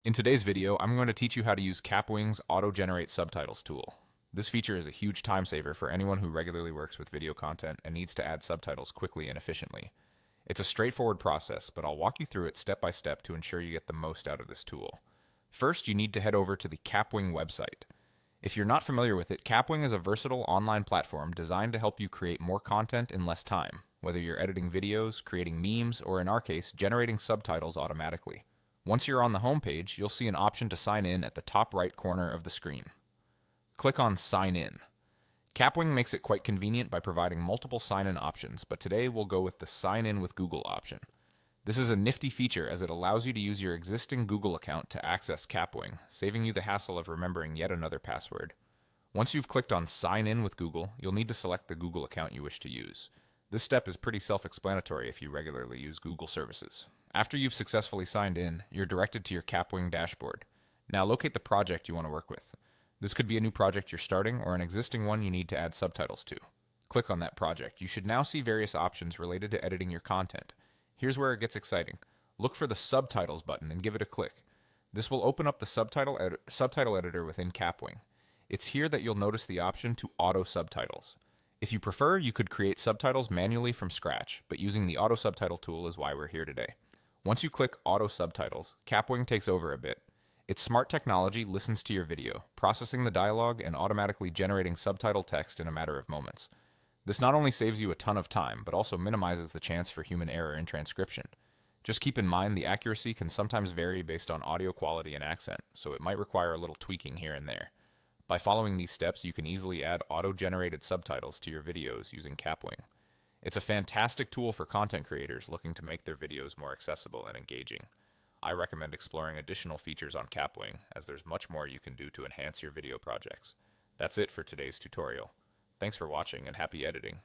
In today's video, I'm going to teach you how to use Kapwing's auto-generate subtitles tool. This feature is a huge time saver for anyone who regularly works with video content and needs to add subtitles quickly and efficiently. It's a straightforward process, but I'll walk you through it step by step to ensure you get the most out of this tool. First, you need to head over to the Kapwing website. If you're not familiar with it, Kapwing is a versatile online platform designed to help you create more content in less time, whether you're editing videos, creating memes, or in our case, generating subtitles automatically. Once you're on the home page, you'll see an option to sign in at the top right corner of the screen. Click on Sign In. Kapwing makes it quite convenient by providing multiple sign-in options, but today we'll go with the Sign In with Google option. This is a nifty feature as it allows you to use your existing Google account to access Kapwing, saving you the hassle of remembering yet another password. Once you've clicked on Sign In with Google, you'll need to select the Google account you wish to use. This step is pretty self-explanatory if you regularly use Google services. After you've successfully signed in, you're directed to your Kapwing dashboard. Now locate the project you want to work with. This could be a new project you're starting or an existing one you need to add subtitles to. Click on that project. You should now see various options related to editing your content. Here's where it gets exciting. Look for the Subtitles button and give it a click. This will open up the subtitle editor within Kapwing. It's here that you'll notice the option to auto subtitles. If you prefer, you could create subtitles manually from scratch, but using the auto subtitle tool is why we're here today. Once you click Auto Subtitles, Kapwing takes over a bit. Its smart technology listens to your video, processing the dialogue and automatically generating subtitle text in a matter of moments. This not only saves you a ton of time, but also minimizes the chance for human error in transcription. Just keep in mind the accuracy can sometimes vary based on audio quality and accent, so it might require a little tweaking here and there. By following these steps, you can easily add auto-generated subtitles to your videos using Kapwing. It's a fantastic tool for content creators looking to make their videos more accessible and engaging. I recommend exploring additional features on Kapwing, as there's much more you can do to enhance your video projects. That's it for today's tutorial. Thanks for watching and happy editing.